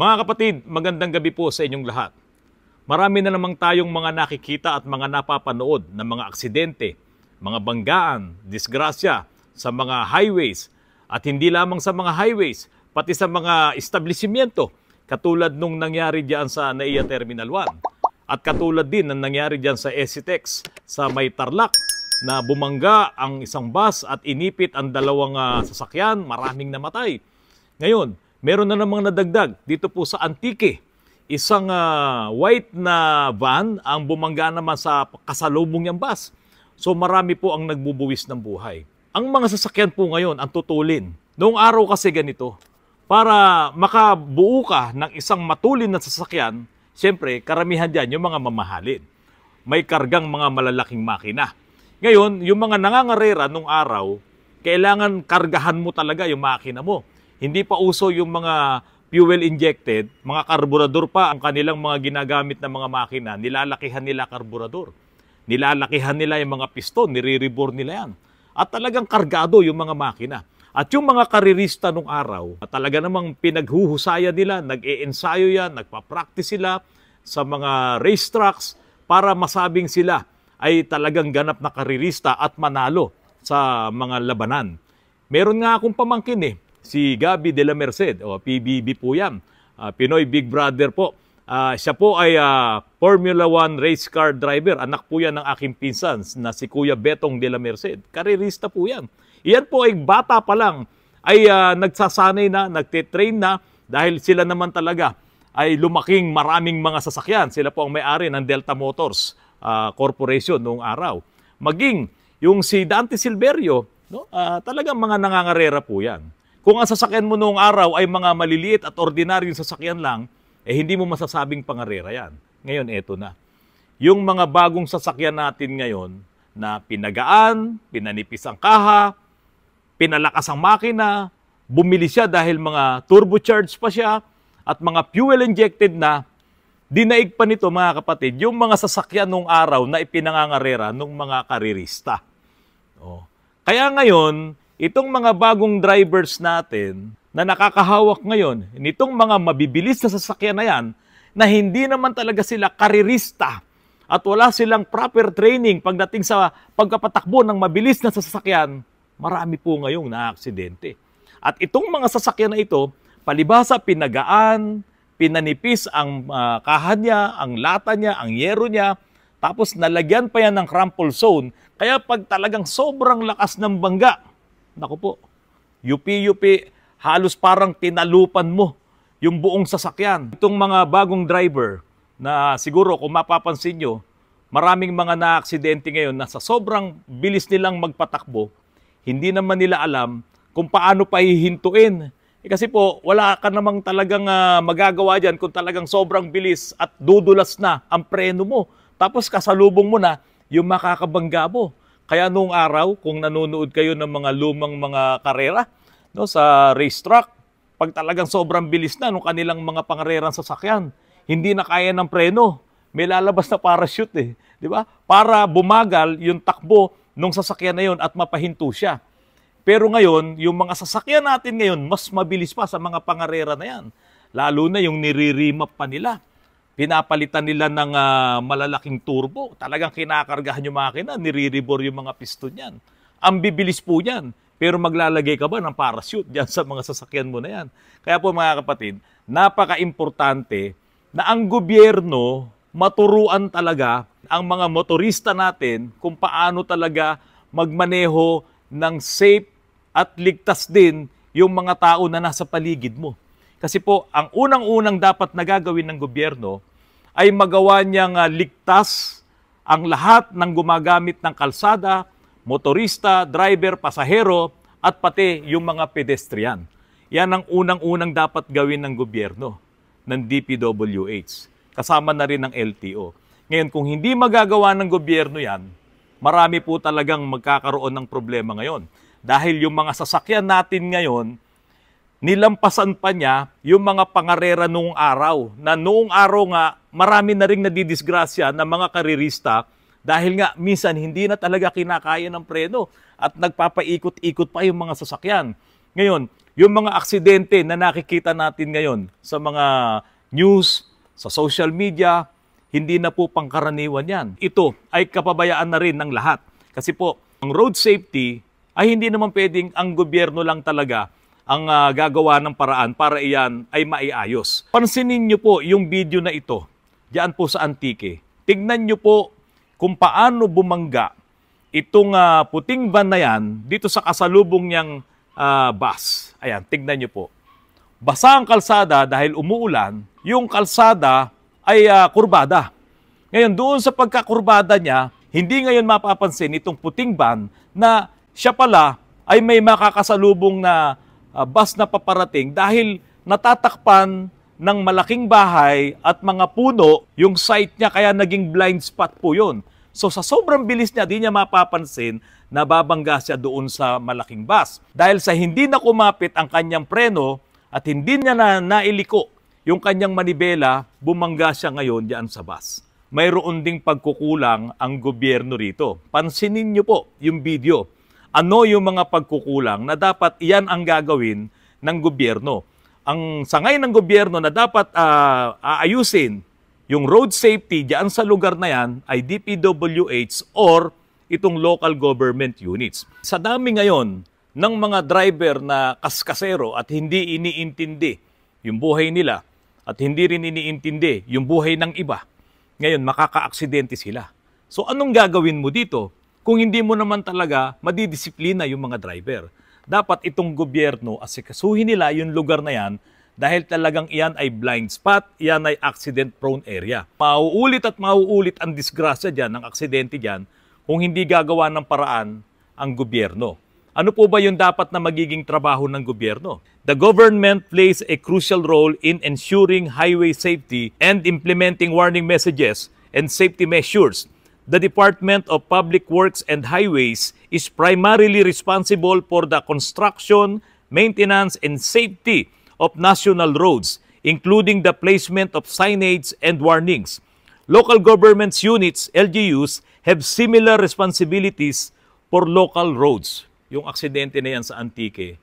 Mga kapatid, magandang gabi po sa inyong lahat. Marami na namang tayong mga nakikita at mga napapanood na mga aksidente, mga banggaan, disgrasya sa mga highways at hindi lamang sa mga highways, pati sa mga establishmento katulad nung nangyari diyan sa NAIA Terminal 1 at katulad din ng nangyari diyan sa SCTEX sa May Tarlac na bumangga ang isang bus at inipit ang dalawang sasakyan, maraming namatay. Ngayon, meron na namang nadagdag dito po sa Antique. Isang white na van ang bumangga naman sa kasalubong niyang bus. So marami po ang nagbubuwis ng buhay. Ang mga sasakyan po ngayon ang tutulin. Noong araw kasi ganito, para makabuo ka ng isang matulin na sasakyan, siyempre karamihan dyan yung mga mamahalin. May kargang mga malalaking makina. Ngayon, yung mga nangangarera noong araw, kailangan kargahan mo talaga yung makina mo. Hindi pa uso yung mga fuel injected, mga karburador pa ang kanilang mga ginagamit na mga makina, nilalakihan nila karburador. Nilalakihan nila yung mga piston, nire-rebore nila yan. At talagang kargado yung mga makina. At yung mga karirista nung araw, talaga namang pinaghuhusayan nila, nag-e-ensayo yan, nagpa-practice sila sa mga racetracks para masabing sila ay talagang ganap na karirista at manalo sa mga labanan. Meron nga akong pamangkin si Gabby de la Merced, o PBB po yan, Pinoy Big Brother po. Siya po ay Formula 1 race car driver. Anak po yan ng aking pinsan na si Kuya Betong de la Merced. Karirista po yan. Iyan po ay bata pa lang ay nagsasanay na, nagtitrain na dahil sila naman talaga ay lumaking maraming mga sasakyan. Sila po ang may-ari ng Delta Motors Corporation noong araw. Maging yung si Dante Silverio, talagang mga nangangarera po yan. Kung ang sasakyan mo noong araw ay mga maliliit at ordinaryong sasakyan lang, hindi mo masasabing pangarera yan. Ngayon, eto na. Yung mga bagong sasakyan natin ngayon na pinagaan, pinanipis ang kaha, pinalakas ang makina, bumili siya dahil mga turbocharged pa siya at mga fuel injected na, dinaig pa nito mga kapatid, yung mga sasakyan noong araw na ipinangangarera ng mga karirista. Kaya ngayon, itong mga bagong drivers natin na nakakahawak ngayon, nitong mga mabibilis na sasakyan na yan, na hindi naman talaga sila karirista at wala silang proper training pagdating sa pagkapatakbo ng mabilis na sasakyan, marami po ngayong na-aksidente. At itong mga sasakyan na ito, palibhasa pinagaan, pinanipis ang kaha niya, ang lata niya, ang yero niya, tapos nalagyan pa yan ng crumple zone. Kaya pag talagang sobrang lakas ng bangga, naku po, yupi-yupi, halos parang tinalupan mo yung buong sasakyan. Itong mga bagong driver na siguro kung mapapansin nyo, maraming mga na-aksidente ngayon na sa sobrang bilis nilang magpatakbo, hindi naman nila alam kung paano pa hihintuin. Kasi po, wala ka namang talagang magagawa dyan kung talagang sobrang bilis at dudulas na ang preno mo. Tapos kasalubong mo na yung makakabangga mo. Kaya noong araw, kung nanonood kayo ng mga lumang mga karera sa racetrack, pag talagang sobrang bilis na nung kanilang mga pangarerang sasakyan, hindi na kaya ng preno. May lalabas na parachute di ba? Para bumagal yung takbo ng sasakyan na yun at mapahinto siya. Pero ngayon, yung mga sasakyan natin ngayon, mas mabilis pa sa mga pangarera na yan. Lalo na yung nire-remap pa nila. Pinapalitan nila ng malalaking turbo. Talagang kinakargahan yung makina, nire-rebore yung mga piston yan. Ang bibilis po yan. Pero maglalagay ka ba ng parachute dyan sa mga sasakyan mo na yan? Kaya po mga kapatid, napaka-importante na ang gobyerno maturuan talaga ang mga motorista natin kung paano talaga magmaneho ng safe at ligtas din yung mga tao na nasa paligid mo. Kasi po, ang unang-unang dapat na gagawin ng gobyerno ay magawa niyang ligtas ang lahat ng gumagamit ng kalsada, motorista, driver, pasahero, at pati yung mga pedestrian. Yan ang unang-unang dapat gawin ng gobyerno, ng DPWH. Kasama na rin ng LTO. Ngayon, kung hindi magagawa ng gobyerno yan, marami po talagang magkakaroon ng problema ngayon. Dahil yung mga sasakyan natin ngayon, nilampasan pa niya yung mga pangarera noong araw. Na noong araw nga, marami na rin nadidisgrasya ng mga karirista dahil nga minsan hindi na talaga kinakaya ng preno at nagpapaikot-ikot pa yung mga sasakyan. Ngayon, yung mga aksidente na nakikita natin ngayon sa mga news, sa social media, hindi na po pangkaraniwan yan. Ito ay kapabayaan na rin ng lahat. Kasi po, ang road safety ay hindi naman pwedeng ang gobyerno lang talaga ang gagawa ng paraan para iyan ay maiayos. Pansinin nyo po yung video na ito, diyan po sa Antique. Tignan nyo po kung paano bumangga itong puting van na yan dito sa kasalubong niyang bus. Ayan, tignan nyo po. Basa ang kalsada dahil umuulan, yung kalsada ay kurbada. Ngayon, doon sa pagkakurbada niya, hindi ngayon mapapansin itong puting van na siya pala ay may makakasalubong na bus na paparating dahil natatakpan ng malaking bahay at mga puno yung site niya kaya naging blind spot po yun. So sa sobrang bilis niya, di niya mapapansin na babangga siya doon sa malaking bus. Dahil sa hindi na kumapit ang kanyang preno at hindi niya na nailiko yung kanyang manibela, bumangga siya ngayon diyan sa bus. Mayroon ding pagkukulang ang gobyerno rito. Pansinin niyo po yung video. Ano yung mga pagkukulang na dapat iyan ang gagawin ng gobyerno. Ang sangay ng gobyerno na dapat aayusin yung road safety diyan sa lugar na yan ay DPWH or itong local government units. Sa dami ngayon ng mga driver na kaskasero at hindi iniintindi yung buhay nila at hindi rin iniintindi yung buhay ng iba, ngayon makaka-aksidente sila. So anong gagawin mo dito kung hindi mo naman talaga madidisiplina yung mga driver? Dapat itong gobyerno asikasuhin nila yung lugar na yan dahil talagang iyan ay blind spot, iyan ay accident-prone area. Mauulit at mauulit ang disgrasya dyan, ang aksidente dyan, kung hindi gagawa ng paraan ang gobyerno. Ano po ba yung dapat na magiging trabaho ng gobyerno? The government plays a crucial role in ensuring highway safety and implementing warning messages and safety measures. The Department of Public Works and Highways is primarily responsible for the construction, maintenance, and safety of national roads, including the placement of signage and warnings. Local governments units, LGUs, have similar responsibilities for local roads. Yung aksidente na yan sa Antique,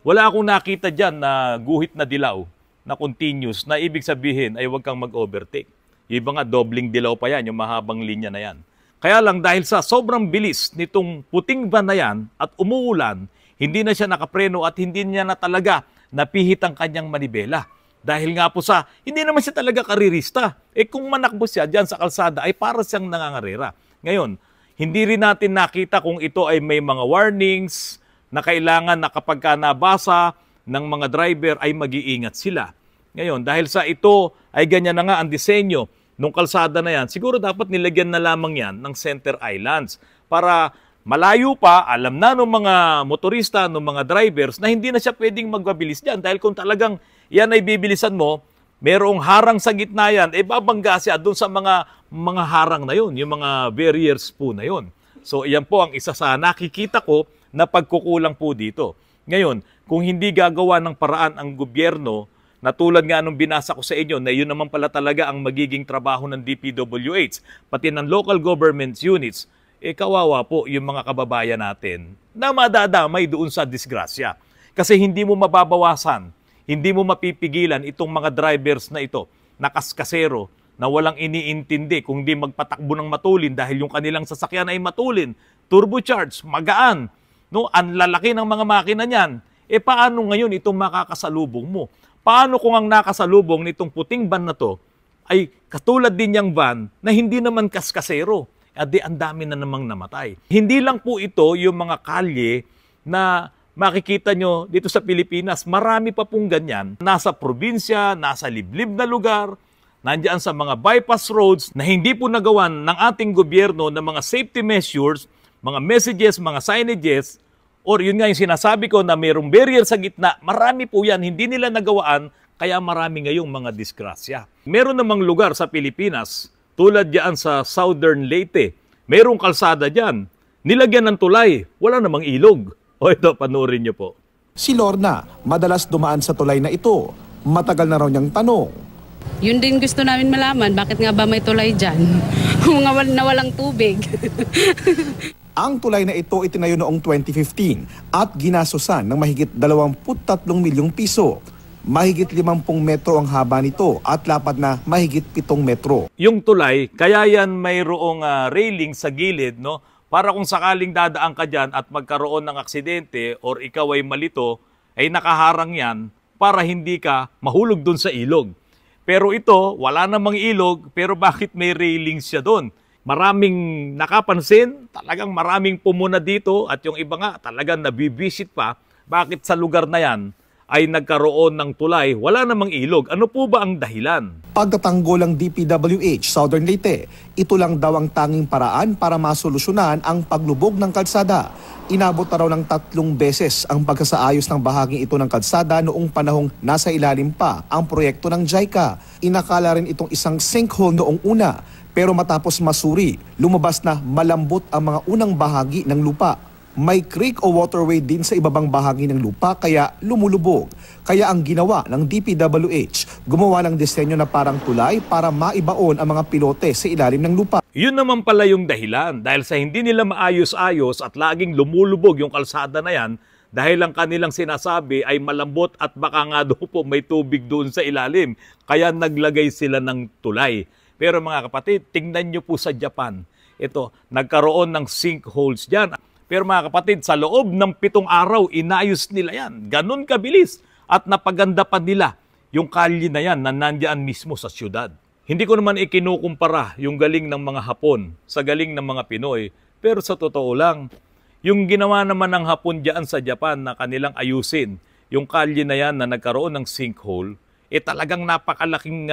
wala akong nakita dyan na guhit na dilaw, na continuous, na ibig sabihin ay huwag kang mag-overtake. Yung iba nga, dobling dilaw pa yan, yung mahabang linya na yan. Kaya lang dahil sa sobrang bilis nitong puting van na yan at umuulan, hindi na siya nakapreno at hindi niya na talaga napihit ang kanyang manibela. Dahil nga po sa, hindi naman siya talaga karirista. Kung manakbo siya dyan sa kalsada ay para siyang nangangarera. Ngayon, hindi rin natin nakita kung ito ay may mga warnings na kailangan na kapag nabasa ng mga driver ay mag-iingat sila. Ngayon, dahil sa ito ay ganyan na nga ang disenyo nung kalsada na yan, siguro dapat nilagyan na lamang yan ng center islands para malayo pa, alam na ng mga motorista, ng mga drivers na hindi na siya pwedeng magbabilis dyan. Dahil kung talagang yan ay bibilisan mo, merong harang sa gitna yan, babangga siya doon sa mga harang na yun, yung mga barriers po na yun. So, iyan po ang isa sa nakikita ko na pagkukulang po dito. Ngayon, kung hindi gagawa ng paraan ang gobyerno, na tulad nga nung binasa ko sa inyo na yun naman pala talaga ang magiging trabaho ng DPWH, pati ng local government units, kawawa po yung mga kababayan natin na madadamay doon sa disgrasya. Kasi hindi mo mababawasan, hindi mo mapipigilan itong mga drivers na ito, na kaskasero, na walang iniintindi kung di magpatakbo ng matulin dahil yung kanilang sasakyan ay matulin, turbocharged, magaan, no? Ang lalaki ng mga makina niyan. Paano ngayon itong makakasalubong mo? Paano kung ang nakasalubong nitong puting van na to ay katulad din niyang van na hindi naman kaskasero? Ang dami na namang namatay. Hindi lang po ito yung mga kalye na makikita nyo dito sa Pilipinas. Marami pa pong ganyan. Nasa probinsya, nasa liblib na lugar, nandiyan sa mga bypass roads na hindi po nagawan ng ating gobyerno ng mga safety measures, mga messages, mga signages, or yun nga yung sinasabi ko na mayroong barrier sa gitna, marami po yan, hindi nila nagawaan, kaya marami ngayong mga disgrasya. Meron namang lugar sa Pilipinas, tulad diyan sa Southern Leyte, mayroong kalsada diyan, nilagyan ng tulay, wala namang ilog. O ito, panoorin niyo po. Si Lorna, madalas dumaan sa tulay na ito. Matagal na raw niyang tanong. Yun din gusto namin malaman, bakit nga ba may tulay dyan? Mga nawalang tubig. Ang tulay na ito itinayo noong 2015 at ginastosan ng mahigit 23 milyong piso. Mahigit 50 metro ang haba nito at lapad na mahigit 7 metro. Yung tulay, kaya yan mayroong railing sa gilid, no? Para kung sakaling dadaan ka dyan at magkaroon ng aksidente or ikaw ay malito, ay nakaharang yan para hindi ka mahulog dun sa ilog. Pero ito, wala namang ilog, pero bakit may railing siya dun? Maraming nakapansin, talagang maraming pumuna dito at yung iba nga talagang nabibisit pa. Bakit sa lugar na yan ay nagkaroon ng tulay, wala namang ilog? Ano po ba ang dahilan? Pagtatanggol ng DPWH Southern Leyte, ito lang daw ang tanging paraan para masolusyonan ang paglubog ng kalsada. Inabot na raw ng 3 beses ang pagkasaayos ng bahaging ito ng kalsada noong panahong nasa ilalim pa ang proyekto ng JICA. Inakala rin itong isang sinkhole noong una, pero matapos masuri, lumabas na malambot ang mga unang bahagi ng lupa. May creek o waterway din sa ibabang bahagi ng lupa kaya lumulubog. Kaya ang ginawa ng DPWH, gumawa ng disenyo na parang tulay para maibaon ang mga pilote sa ilalim ng lupa. Yun naman pala yung dahilan. Dahil sa hindi nila maayos-ayos at laging lumulubog yung kalsada na yan, dahil ang kanilang sinasabi ay malambot at baka nga doon po may tubig doon sa ilalim. Kaya naglagay sila ng tulay. Pero mga kapatid, tingnan nyo po sa Japan. Ito, nagkaroon ng sinkholes dyan. Pero mga kapatid, sa loob ng 7 araw, inayos nila yan. Ganun kabilis. At napaganda pa nila yung kalye na yan na nandiyan mismo sa syudad. Hindi ko naman ikinukumpara yung galing ng mga Hapon sa galing ng mga Pinoy. Pero sa totoo lang, yung ginawa naman ng Hapon dyan sa Japan na kanilang ayusin, yung kalye na yan na nagkaroon ng sinkhole, talagang napakalaking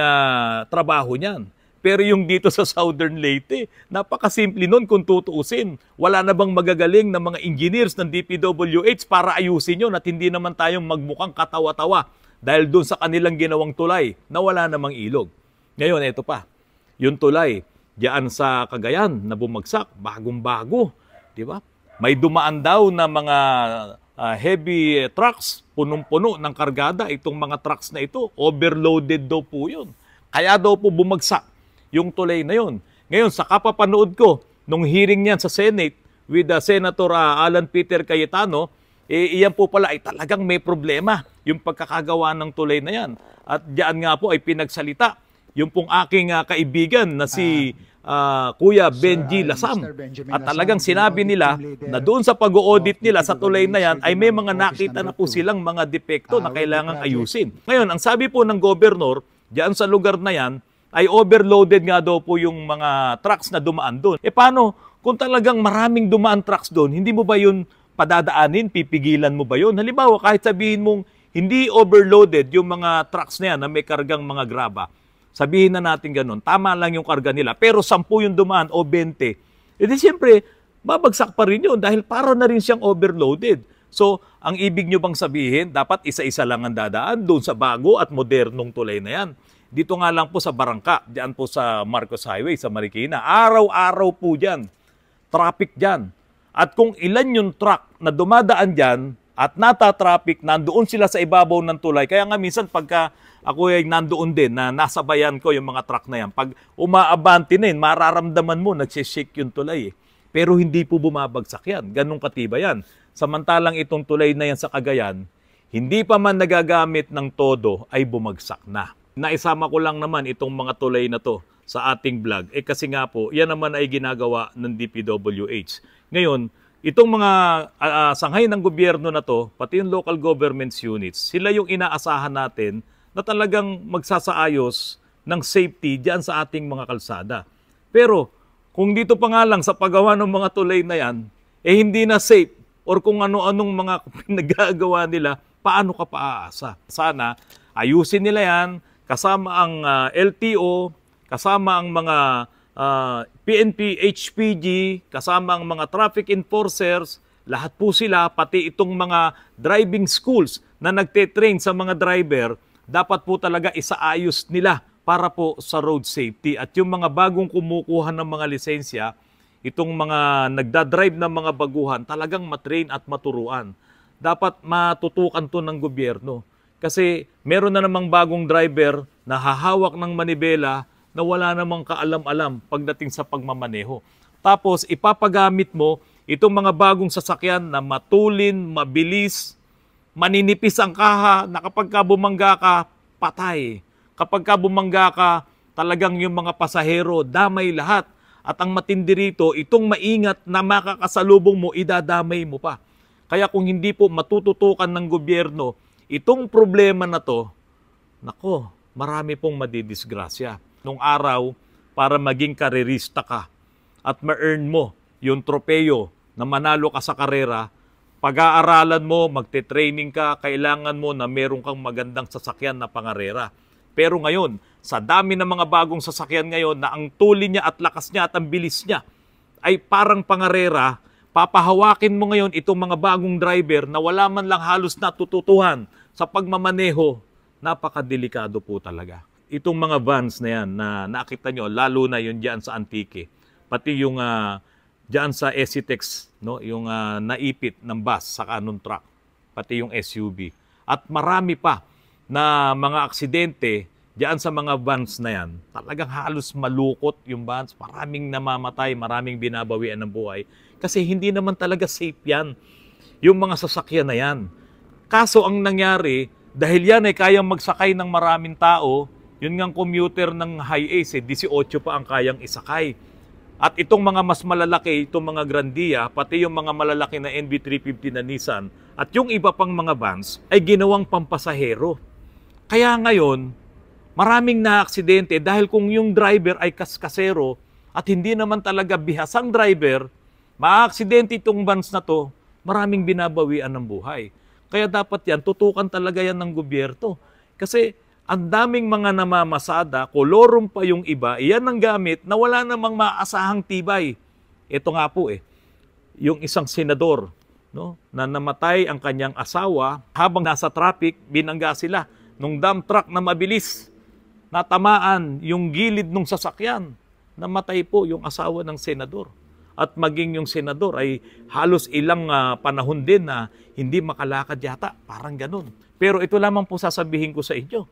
trabaho niyan. Pero yung dito sa Southern Leyte, napakasimple nun kung tutuusin. Wala na bang magagaling na mga engineers ng DPWH para ayusin yun at hindi naman tayong magmukhang katawa-tawa dahil dun sa kanilang ginawang tulay na wala namang ilog. Ngayon, ito pa, yung tulay diyan sa Cagayan na bumagsak, bagong-bago, di ba? May dumaan daw na mga heavy trucks, punong-puno ng kargada, itong mga trucks na ito, overloaded daw po yun. Kaya daw po bumagsak yung tulay na yun. Ngayon, sa kapapanood ko, nung hearing niyan sa Senate with Senator Alan Peter Cayetano, iyan po pala ay talagang may problema yung pagkakagawa ng tulay na yan. At diyan nga po ay pinagsalita yung pong aking kaibigan na si Kuya Benji Lasam. At talagang sinabi nila na doon sa pag-audit nila sa tulay na yan ay may mga nakita na po silang mga depekto na kailangang ayusin. Ngayon, ang sabi po ng gobernador, diyan sa lugar na yan, ay overloaded nga daw po yung mga trucks na dumaan doon. Paano kung talagang maraming dumaan trucks doon, hindi mo ba yun padadaanin, pipigilan mo ba yun? Halimbawa, kahit sabihin mong hindi overloaded yung mga trucks na yan na may kargang mga graba, sabihin na natin ganun, tama lang yung karga nila, pero 10 yung dumaan o 20, edi siyempre, babagsak pa rin yun dahil para na rin siyang overloaded. So, ang ibig nyo bang sabihin, dapat isa-isa lang ang dadaan doon sa bago at modernong tulay na yan. Dito nga lang po sa Barangka, diyan po sa Marcos Highway, sa Marikina. Araw-araw po dyan. Traffic dyan. At kung ilan yung truck na dumadaan dyan at nata-traffic, nandoon sila sa ibabaw ng tulay. Kaya nga minsan pagka ako ay nandoon din, na nasabayan ko yung mga truck na yan, pag umaabante na yun, mararamdaman mo, nagsishake yung tulay. Pero hindi po bumabagsak yan. Ganong katiba yan. Samantalang itong tulay na yan sa Cagayan, hindi pa man nagagamit ng todo ay bumagsak na. Naisama ko lang naman itong mga tulay na to sa ating vlog. Kasi nga po, yan naman ay ginagawa ng DPWH. Ngayon, itong mga sanghay ng gobyerno na to, pati yung local governments units, sila yung inaasahan natin na talagang magsasaayos ng safety diyan sa ating mga kalsada. Pero, kung dito pa nga lang sa paggawa ng mga tulay na yan, hindi na safe or kung ano-anong mga nagagawa nila, paano ka paaasa? Sana, ayusin nila yan, kasama ang LTO, kasama ang mga PNP, HPG, kasama ang mga traffic enforcers, lahat po sila, pati itong mga driving schools na nagte-train sa mga driver, dapat po talaga isaayos nila para po sa road safety. At yung mga bagong kumukuha ng mga lisensya, itong mga nagdadrive ng mga baguhan, talagang matrain at maturuan. Dapat matutukan to ng gobyerno. Kasi meron na namang bagong driver na hahawak ng manibela na wala namang kaalam-alam pagdating sa pagmamaneho. Tapos ipapagamit mo Itong mga bagong sasakyan na matulin, mabilis, maninipis ang kaha, na kapag ka bumangga ka, patay. Kapag ka bumangga ka, talagang yung mga pasahero, damay lahat. At ang matindi rito, itong maingat na makakasalubong mo, idadamay mo pa. Kaya kung hindi po matututukan ng gobyerno, itong problema na to, nako, marami pong madidisgrasya. Nung araw, para maging karerista ka at ma-earn mo yung tropeyo na manalo ka sa karera, pag-aaralan mo, magte-training ka, kailangan mo na meron kang magandang sasakyan na pangarera. Pero ngayon, sa dami ng mga bagong sasakyan ngayon na ang tulin niya at lakas niya at ang bilis niya ay parang pangarera, papahawakin mo ngayon itong mga bagong driver na wala man lang halos natututuhan sa pagmamaneho. Napakadelikado po talaga. Itong mga vans na yan na nakita nyo, lalo na yun dyan sa Antique, pati yung dyan sa SCTEX, no? Yung naipit ng bus sa cannon truck, pati yung SUV. At marami pa na mga aksidente dyan sa mga vans na yan. Talagang halos malukot yung vans, maraming namamatay, maraming binabawian ng buhay. Kasi hindi naman talaga safe yan, yung mga sasakyan na yan. Kaso ang nangyari, dahil yan ay kayang magsakay ng maraming tao, yun ngang commuter ng Hi-Ace, 18 pa ang kayang isakay. At itong mga mas malalaki, itong mga Grandia, pati yung mga malalaki na NV350 na Nissan, at yung iba pang mga vans, ay ginawang pampasahero. Kaya ngayon, maraming na-aksidente dahil kung yung driver ay kaskasero at hindi naman talaga bihasang driver, ma-aksidente itong vans na to, maraming binabawian ng buhay. Kaya dapat yan, tutukan talaga yan ng gobyerno. Kasi ang daming mga namamasada, kolorum pa yung iba, iyan ang gamit na wala namang maasahang tibay. Ito nga po yung isang senador, no, na namatay ang kanyang asawa habang nasa traffic, binangga sila nung dump truck na mabilis. Natamaan yung gilid ng sasakyan. Namatay po yung asawa ng senador. At maging yung senador ay halos ilang panahon din na hindi makalakad yata. Parang ganun. Pero ito lamang po sasabihin ko sa inyo.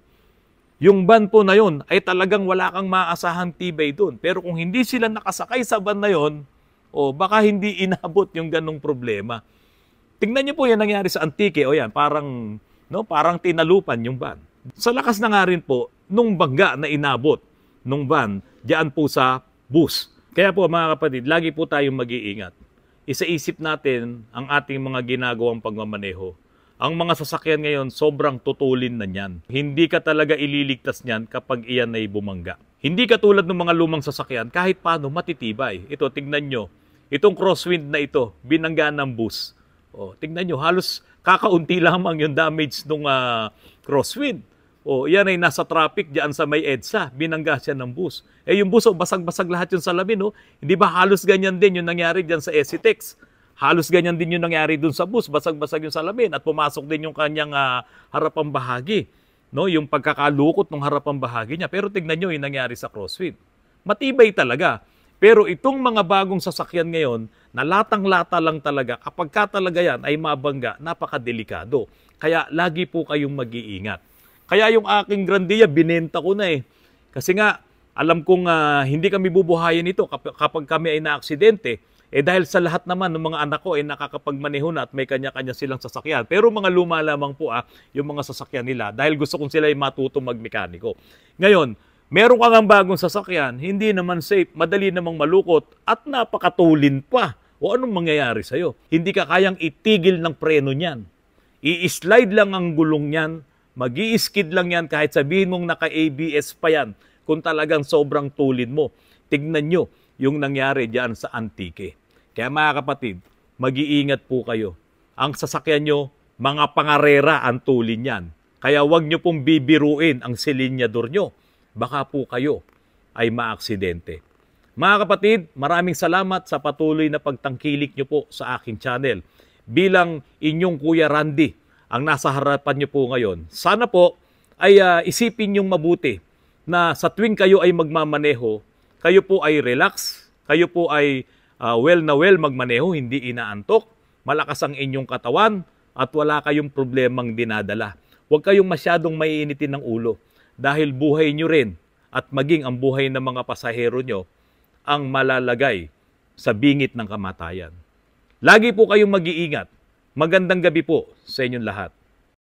Yung van po na yun ay talagang wala kang maasahang tibay doon. Pero kung hindi sila nakasakay sa van na yun, baka hindi inabot yung ganung problema. Tingnan niyo po yan nangyari sa Antique. O yan, parang tinalupan yung van. Sa lakas na nga rin po, nung bangga na inabot nung van, diyan po sa bus. Kaya po mga kapatid, lagi po tayong mag-iingat. Isaisip natin ang ating mga ginagawang pagmamaneho. Ang mga sasakyan ngayon, sobrang tutulin na niyan. Hindi ka talaga ililigtas niyan kapag iyan ay bumangga. Hindi katulad ng mga lumang sasakyan, kahit paano matitibay. Ito, tignan nyo. Itong crosswind na ito, binangga ng bus. Tignan nyo, halos kakaunti lamang yung damage ng crosswind. Yan ay nasa traffic diyan sa may EDSA, binangga siya ng bus. Yung bus, basag-basag lahat yung salamin, Hindi ba halos ganyan din yung nangyari diyan sa SCTEX? Halos ganyan din yung nangyari dun sa bus, basag-basag yung salamin at pumasok din yung kanyang harapang bahagi, no? Yung pagkakalukot ng harapang bahagi niya. Pero tignan nyo yung nangyari sa crosswind. Matibay talaga. Pero itong mga bagong sasakyan ngayon, na latang-lata lang talaga, kapag ka talaga yan ay mabangga, napakadelikado. Kaya lagi po kayong mag-iingat. Kaya yung aking Grandia, binenta ko na Kasi nga, alam kong hindi kami bubuhayin ito kapag kami ay na-aksidente. Dahil sa lahat naman ng mga anak ko ay nakakapagmaneho na at may kanya-kanya silang sasakyan. Pero mga luma lamang po yung mga sasakyan nila dahil gusto kong sila ay matuto magmekaniko. Ngayon, meron kang ang bagong sasakyan, hindi naman safe, madali namang malukot at napakatulin pa. O anong mangyayari sa'yo? Hindi ka kayang itigil ng preno niyan. I-slide lang ang gulong niyan. Mag-i-skid lang yan kahit sabihin mong naka-ABS pa yan kung talagang sobrang tulin mo. Tignan nyo yung nangyari dyan sa Antique. Kaya mga kapatid, mag-iingat po kayo. Ang sasakyan nyo, mga pangarera ang tulin yan. Kaya huwag nyo pong bibiruin ang silinyador nyo. Baka po kayo ay maaksidente. Mga kapatid, maraming salamat sa patuloy na pagtangkilik nyo po sa aking channel. Bilang inyong Kuya Randy, ang nasa harapan nyo po ngayon. Sana po ay isipin nyong mabuti na sa tuwing kayo ay magmamaneho, kayo po ay relax, kayo po ay well magmaneho, hindi inaantok, malakas ang inyong katawan at wala kayong problemang dinadala. Huwag kayong masyadong maiinitin ng ulo dahil buhay nyo rin at maging ang buhay ng mga pasahero nyo ang malalagay sa bingit ng kamatayan. Lagi po kayong mag-iingat. Magandang gabi po sa inyong lahat.